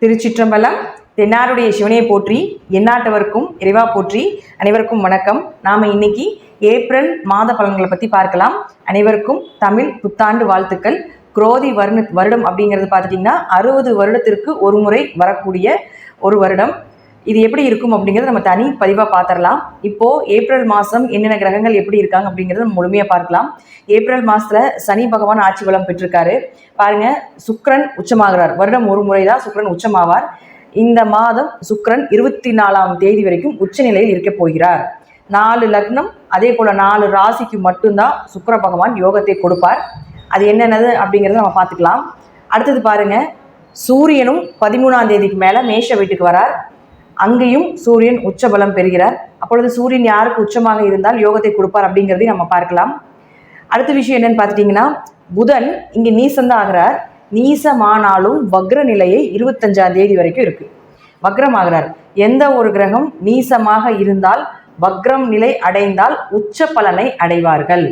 திருச்சிற்றம்பலம். தென்னாருடைய சிவனையை போற்றி, எந்நாட்டவருக்கும் இறைவா போற்றி. அனைவருக்கும் வணக்கம். நாம் இன்னைக்கு ஏப்ரல் மாத பலன்களை பற்றி பார்க்கலாம். அனைவருக்கும் தமிழ் புத்தாண்டு வாழ்த்துக்கள். குரோதி வருடம் அப்படிங்கிறது பார்த்துட்டிங்கன்னா 60 வருடத்திற்கு ஒரு முறை வரக்கூடிய ஒரு வருடம். இது எப்படி இருக்கும் அப்படிங்கிறத நம்ம தனி பதிவாக பார்த்துடலாம். இப்போது ஏப்ரல் மாதம் என்னென்ன கிரகங்கள் எப்படி இருக்காங்க அப்படிங்கிறத நம்ம முழுமையாக பார்க்கலாம். ஏப்ரல் மாதத்தில் சனி பகவான் ஆட்சி பலம் பெற்றிருக்காரு. பாருங்கள், சுக்கிரன் உச்சமாகிறார். வருடம் ஒரு முறை தான் சுக்கிரன் உச்சமாவார். இந்த மாதம் சுக்கிரன் 24ஆம் தேதி வரைக்கும் உச்சநிலையில் இருக்க போகிறார். 4 லக்னம் அதே போல் 4 ராசிக்கு மட்டும்தான் சுக்கிர பகவான் யோகத்தை கொடுப்பார். அது என்னென்னது அப்படிங்கிறத நம்ம பார்த்துக்கலாம். அடுத்தது பாருங்கள், சூரியனும் 13ஆம் தேதிக்கு மேலே மேஷ வீட்டுக்கு வரார். அங்கேயும் சூரியன் உச்சபலம் பெறுகிறார். அப்பொழுது சூரியன் யாருக்கு உச்சமாக இருந்தால் யோகத்தை கொடுப்பார் அப்படிங்கிறதையும் நம்ம பார்க்கலாம். அடுத்த விஷயம் என்னன்னு பார்த்துட்டிங்கன்னா, புதன் இங்கே நீசந்தான் ஆகிறார். நீசமானாலும் வக்ர நிலையை 25ஆம் தேதி வரைக்கும் இருக்குது. வக்ரம் ஆகிறார். எந்த ஒரு கிரகம் நீசமாக இருந்தால், வக்ரம் நிலை அடைந்தால் உச்ச பலனை அடைவார்கள்.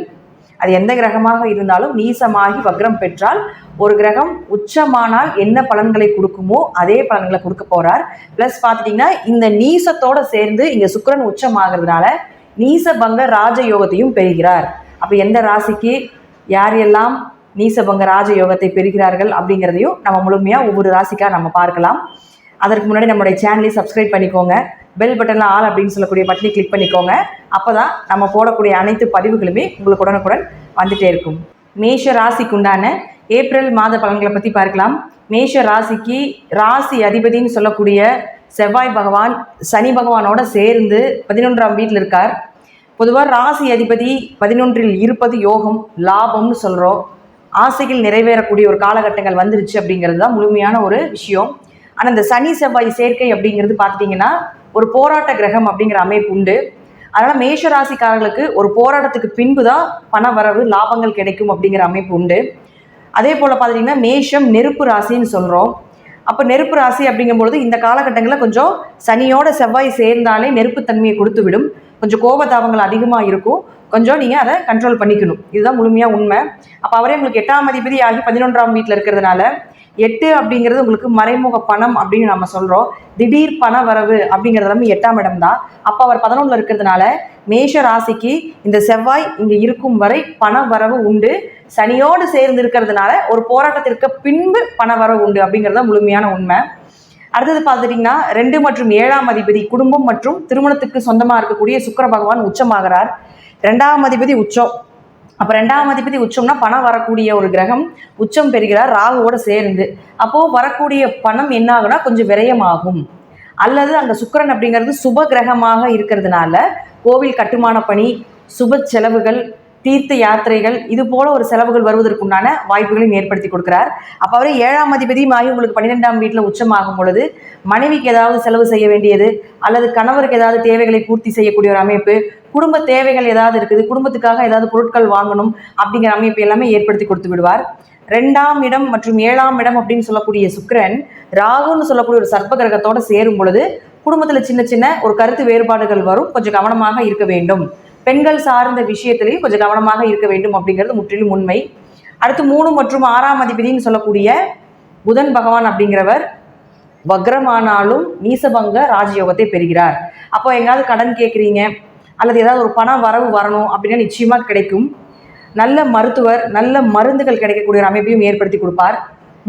அது எந்த கிரகமாக இருந்தாலும் நீசமாகி வக்ரம் பெற்றால், ஒரு கிரகம் உச்சமானால் என்ன பலன்களை கொடுக்குமோ அதே பலன்களை கொடுக்க போகிறார். ப்ளஸ் பார்த்துட்டிங்கன்னா, இந்த நீசத்தோடு சேர்ந்து இங்கே சுக்கிரன் உச்சமாகிறதுனால நீசபங்க ராஜயோகத்தையும் பெறுகிறார். அப்போ எந்த ராசிக்கு யாரெல்லாம் நீசபங்க ராஜயோகத்தை பெறுகிறார்கள் அப்படிங்கிறதையும் நம்ம முழுமையாக ஒவ்வொரு ராசிக்காக நம்ம பார்க்கலாம். அதற்கு முன்னாடி நம்மளுடைய சேனலை சப்ஸ்கிரைப் பண்ணிக்கோங்க. பெல் பட்டனில் ஆல் அப்படின்னு சொல்லக்கூடிய பட்டனை கிளிக் பண்ணிக்கோங்க. அப்போ தான் நம்ம போடக்கூடிய அனைத்து பதிவுகளுமே உங்களுக்கு உடனுக்குடன் வந்துகிட்டே இருக்கும். மேஷ ராசிக்கு உண்டான ஏப்ரல் மாத பலன்களை பற்றி பார்க்கலாம். மேஷ ராசிக்கு ராசி அதிபதினு சொல்லக்கூடிய செவ்வாய் பகவான் சனி பகவானோட சேர்ந்து 11ஆம் வீட்டில் இருக்கார். பொதுவாக ராசி அதிபதி 11இல் இருப்பது யோகம், லாபம்னு சொல்கிறோம். ஆசைகள் நிறைவேறக்கூடிய ஒரு காலகட்டங்கள் வந்துருச்சு அப்படிங்கிறது தான் முழுமையான ஒரு விஷயம். ஆனால் இந்த சனி செவ்வாய் சேர்க்கை அப்படிங்கிறது பார்த்துட்டிங்கன்னா ஒரு போராட்ட கிரகம் அப்படிங்கிற அமைப்பு உண்டு. அதனால் மேஷ ராசிக்காரர்களுக்கு ஒரு போராட்டத்துக்கு பின்பு தான் பண வரவு லாபங்கள் கிடைக்கும் அப்படிங்கிற அமைப்பு உண்டு. அதே போல் பார்த்துட்டிங்கன்னா மேஷம் நெருப்பு ராசின்னு சொல்கிறோம். அப்போ நெருப்பு ராசி அப்படிங்கும்பொழுது இந்த காலகட்டங்களில் கொஞ்சம் சனியோட செவ்வாய் சேர்ந்தாலே நெருப்புத்தன்மையை கொடுத்து விடும். கொஞ்சம் கோபதாபங்கள் அதிகமாக இருக்கும். கொஞ்சம் நீங்கள் அதை கண்ட்ரோல் பண்ணிக்கணும். இதுதான் முழுமையாக உண்மை. அப்போ அவரே உங்களுக்கு 8ஆம் அதிபதி ஆகி 11ஆம் வீட்டில் இருக்கிறதுனால 8 அப்படிங்கிறது உங்களுக்கு மறைமுக பணம் அப்படின்னு நம்ம சொல்கிறோம். திடீர் பண வரவு அப்படிங்கிறது எல்லாமே 8ஆம் இடம் தான். அப்போ அவர் 11ல் இருக்கிறதுனால மேஷ ராசிக்கு இந்த செவ்வாய் இங்கே இருக்கும் வரை பண வரவு உண்டு. சனியோடு சேர்ந்து இருக்கிறதுனால ஒரு போராட்டத்திற்கு பின்பு பண வரவு உண்டு அப்படிங்கிறது தான் முழுமையான உண்மை. அடுத்தது பார்த்துட்டிங்கன்னா 2 மற்றும் 7ஆம் அதிபதி குடும்பம் மற்றும் திருமணத்துக்கு சொந்தமாக இருக்கக்கூடிய சுக்கிர பகவான் உச்சமாகிறார். 2ஆம் அதிபதி உச்சம். அப்போ 2ஆம் அதிபதி உச்சம்னா பணம் வரக்கூடிய ஒரு கிரகம் உச்சம் பெறுகிறார் ராகுவோட சேர்ந்து. அப்போது வரக்கூடிய பணம் என்ன ஆகுனா கொஞ்சம் விரயமாகும். அல்லது அங்கே சுக்கிரன் அப்படிங்கிறது சுப கிரகமாக இருக்கிறதுனால கோவில் கட்டுமான பணி, சுப செலவுகள், தீர்த்த யாத்திரைகள், இது போல ஒரு செலவுகள் வருவதற்குண்டான வாய்ப்புகளையும் ஏற்படுத்தி கொடுக்குறார். அப்போ அவரே 7ஆம் அதிபதியும் ஆகி உங்களுக்கு 12ஆம் வீட்டில் உச்சமாகும் பொழுது மனைவிக்கு ஏதாவது செலவு செய்ய வேண்டியது அல்லது கணவருக்கு ஏதாவது தேவைகளை பூர்த்தி செய்யக்கூடிய ஒரு அமைப்பு, குடும்ப தேவைகள் ஏதாவது இருக்குது, குடும்பத்துக்காக ஏதாவது பொருட்கள் வாங்கணும் அப்படிங்கிற அமைப்பு எல்லாமே ஏற்படுத்தி கொடுத்து விடுவார். 2ஆம் இடம் மற்றும் 7ஆம் இடம் அப்படின்னு சொல்லக்கூடிய சுக்கிரன் ராகுன்னு சொல்லக்கூடிய ஒரு சர்ப்ப கிரகத்தோடு சேரும் பொழுது குடும்பத்தில் சின்ன சின்ன ஒரு கருத்து வேறுபாடுகள் வரும். கொஞ்சம் கவனமாக இருக்க வேண்டும். பெண்கள் சார்ந்த விஷயத்திலையும் கொஞ்சம் கவனமாக இருக்க வேண்டும் அப்படிங்கிறது முற்றிலும் உண்மை. அடுத்து 3 மற்றும் 6ஆம் அதிபதினு சொல்லக்கூடிய புதன் பகவான் அப்படிங்கிறவர் வக்ரமானாலும் நீசபங்க ராஜயோகத்தை பெறுகிறார். அப்போ எங்காவது கடன் கேட்குறீங்க அல்லது ஏதாவது ஒரு பண வரவு வரணும் அப்படின்னா நிச்சயமாக கிடைக்கும். நல்ல மருத்துவர், நல்ல மருந்துகள் கிடைக்கக்கூடிய ஒரு அமைப்பையும் ஏற்படுத்தி கொடுப்பார்.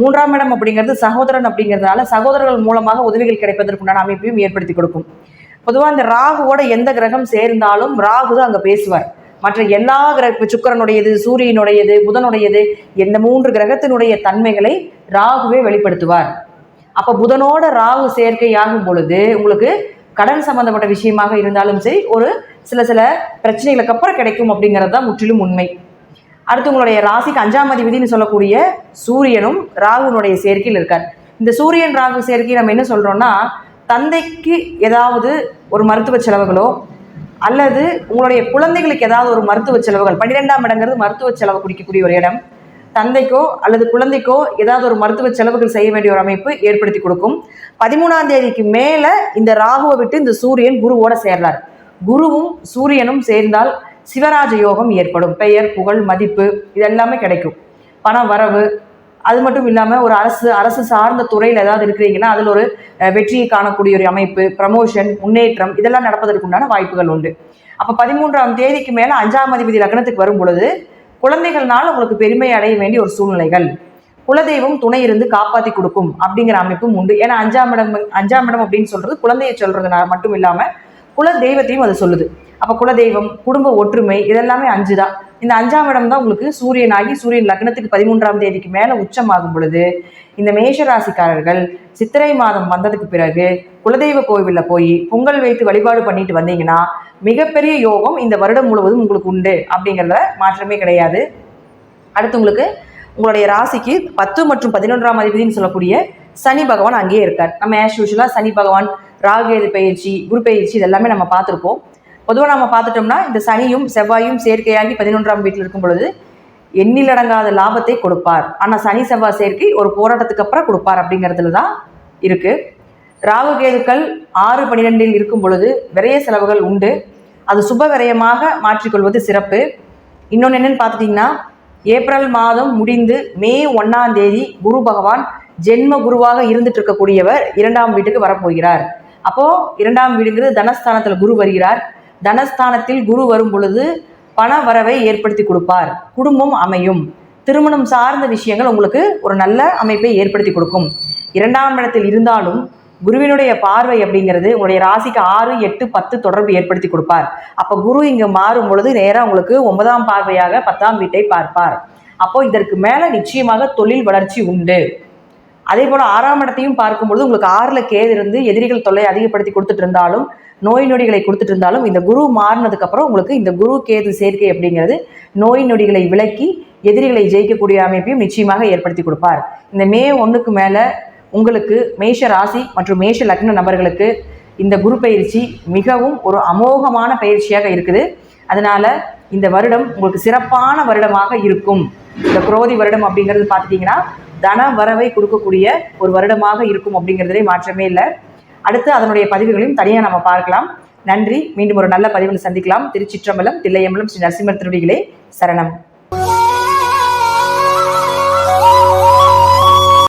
3ஆம் இடம் அப்படிங்கிறது சகோதரன் அப்படிங்கிறதுனால சகோதரர்கள் மூலமாக உதவிகள் கிடைப்பதற்குண்டான அமைப்பையும் ஏற்படுத்தி கொடுக்கும். பொதுவாக இந்த ராகுவோட எந்த கிரகம் சேர்ந்தாலும் ராகு தான் அங்கே பேசுவார். மற்ற எல்லா சுக்கிரனுடையது, சூரியனுடையது, புதனுடையது, இந்த 3 கிரகத்தினுடைய தன்மைகளை ராகுவே வெளிப்படுத்துவார். அப்போ புதனோட ராகு சேர்க்கை ஆகும் பொழுது உங்களுக்கு கடன் சம்பந்தப்பட்ட விஷயமாக இருந்தாலும் சரி ஒரு சில பிரச்சனைகளுக்கு அப்புறம் கிடைக்கும் அப்படிங்கிறது தான் முற்றிலும் உண்மை. அடுத்து உங்களுடைய ராசிக்கு 5ஆம் அதிபதினு சொல்லக்கூடிய சூரியனும் ராகுனுடைய சேர்க்கையில் இருக்கார். இந்த சூரியன் ராகு சேர்க்கை நம்ம என்ன சொல்கிறோம்னா, தந்தைக்கு ஏதாவது ஒரு மருத்துவ செலவுகளோ அல்லது உங்களுடைய குழந்தைகளுக்கு ஏதாவது ஒரு மருத்துவ செலவுகள், 12ஆம் இடங்கிறது மருத்துவ செலவு குறிக்கக்கூடிய ஒரு இடம், தந்தைக்கோ அல்லது குழந்தைக்கோ ஏதாவது ஒரு மருத்துவ செலவுகள் செய்ய வேண்டிய ஒரு அமைப்பு ஏற்படுத்தி கொடுக்கும். 13ஆம் தேதிக்கு மேலே இந்த ராகுவை விட்டு இந்த சூரியன் குருவோட சேர்றார். குருவும் சூரியனும் சேர்ந்தால் சிவராஜ யோகம் ஏற்படும். பெயர், புகழ், மதிப்பு இதெல்லாமே கிடைக்கும். பண வரவு, அது மட்டும் இல்லாமல் ஒரு அரசு சார்ந்த துறையில் ஏதாவது இருக்கிறீங்கன்னா அதில் ஒரு வெற்றியை காணக்கூடிய ஒரு அமைப்பு, ப்ரமோஷன், முன்னேற்றம் இதெல்லாம் நடப்பதற்குண்டான வாய்ப்புகள் உண்டு. அப்போ 13ஆம் தேதிக்கு மேலே 5ஆம் அதிபதி லக்னத்துக்கு வரும் பொழுது குழந்தைகள்னால உங்களுக்கு பெருமை அடைய வேண்டிய ஒரு சூழ்நிலைகள், குலதெய்வம் துணை இருந்து காப்பாற்றி கொடுக்கும் அப்படிங்கிற அமைப்பும் உண்டு. ஏன்னா 5ஆம் இடம் அப்படின்னு சொல்றது குழந்தையை சொல்றதுனால மட்டும் இல்லாமல் குல தெய்வத்தையும் அது சொல்லுது. அப்போ குலதெய்வம், குடும்ப ஒற்றுமை இதெல்லாமே 5 தான். இந்த 5ஆம் இடம் தான் உங்களுக்கு சூரியன் லக்னத்துக்கு 13ஆம் தேதிக்கு மேலே உச்சமாகும் பொழுது இந்த மேஷராசிக்காரர்கள் சித்திரை மாதம் வந்ததுக்கு பிறகு குலதெய்வ கோவிலில் போய் பொங்கல் வைத்து வழிபாடு பண்ணிட்டு வந்தீங்கன்னா மிகப்பெரிய யோகம் இந்த வருடம் முழுவதும் உங்களுக்கு உண்டு அப்படிங்கிறத மாற்றமே கிடையாது. அடுத்து உங்களுடைய ராசிக்கு 10 மற்றும் 11ஆம் அதிபதினு சொல்லக்கூடிய சனி பகவான் அங்கேயே இருக்கார். நம்ம ஆஸ் யூஷுவலாக சனி பகவான், ராகு பயிற்சி, குரு பயிற்சி இதெல்லாமே நம்ம பார்த்துருப்போம். பொதுவாக நம்ம பார்த்துட்டோம்னா இந்த சனியும் செவ்வாயும் சேர்க்கையாகி 11ஆம் வீட்டில் இருக்கும் பொழுது எண்ணிலடங்காத லாபத்தை கொடுப்பார். ஆனால் சனி செவ்வாய் சேர்க்கை ஒரு போராட்டத்துக்கு அப்புறம் கொடுப்பார் அப்படிங்கிறதுல தான் இருக்குது. ராகு கேதுக்கள் 6-12 இருக்கும் பொழுது விரய செலவுகள் உண்டு. அது சுப விரயமாக மாற்றிக்கொள்வது சிறப்பு. இன்னொன்று என்னென்னு பார்த்துட்டிங்கன்னா, ஏப்ரல் மாதம் முடிந்து மே 1ஆம் தேதி குரு பகவான் ஜென்ம குருவாக இருந்துட்டு இருக்கக்கூடியவர் 2ஆம் வீட்டுக்கு வரப்போகிறார். அப்போது 2ஆம் வீடுங்கிறது தனஸ்தானத்தில் குரு வருகிறார். தனஸ்தானத்தில் குரு வரும் பொழுது பண வரவை ஏற்படுத்தி கொடுப்பார். குடும்பம் அமையும். திருமணம் சார்ந்த விஷயங்கள் உங்களுக்கு ஒரு நல்ல அமைப்பை ஏற்படுத்தி கொடுக்கும். 2ஆம் இடத்தில் இருந்தாலும் குருவினுடைய பார்வை அப்படிங்கிறது உங்களுடைய ராசிக்கு 6, 8, 10 தொடர்பு ஏற்படுத்தி கொடுப்பார். அப்போ குரு இங்கே மாறும் பொழுது நேராக உங்களுக்கு 9ஆம் பார்வையாக 10ஆம் வீட்டை பார்ப்பார். அப்போ இதற்கு மேலே நிச்சயமாக தொழில் வளர்ச்சி உண்டு. அதே போல் 6ஆம் இடத்தையும் பார்க்கும்பொழுது உங்களுக்கு 6ல் கேது இருந்து எதிரிகள் தொல்லை அதிகப்படுத்தி கொடுத்துட்டு இருந்தாலும், நோய் நொடிகளை கொடுத்துட்டு இருந்தாலும், இந்த குரு மாறினதுக்கப்புறம் உங்களுக்கு இந்த குரு கேது சேர்க்கை அப்படிங்கிறது நோய் நொடிகளை விலக்கி எதிரிகளை ஜெயிக்கக்கூடிய அமைப்பையும் நிச்சயமாக ஏற்படுத்தி கொடுப்பார். இந்த மே 1க்கு மேலே உங்களுக்கு மேஷ ராசி மற்றும் மேஷ லக்ன நபர்களுக்கு இந்த குரு பயிற்சி மிகவும் ஒரு அமோகமான பயிற்சியாக இருக்குது. அதனால் இந்த வருடம் உங்களுக்கு சிறப்பான வருடமாக இருக்கும். இந்த குரோதி வருடம் அப்படிங்கிறது பார்த்துட்டிங்கன்னா தன வரவை கொடுக்கக்கூடிய ஒரு வருடமாக இருக்கும் அப்படிங்கிறதுலே மாற்றமே இல்லை. அடுத்து அதனுடைய பதிவுகளையும் தனியாக நம்ம பார்க்கலாம். நன்றி. மீண்டும் ஒரு நல்ல பதிவில் சந்திக்கலாம். திருச்சிற்றம்பலம், தில்லையம்பலம், ஸ்ரீ நரசிம்மர் திருவடிகளே சரணம்.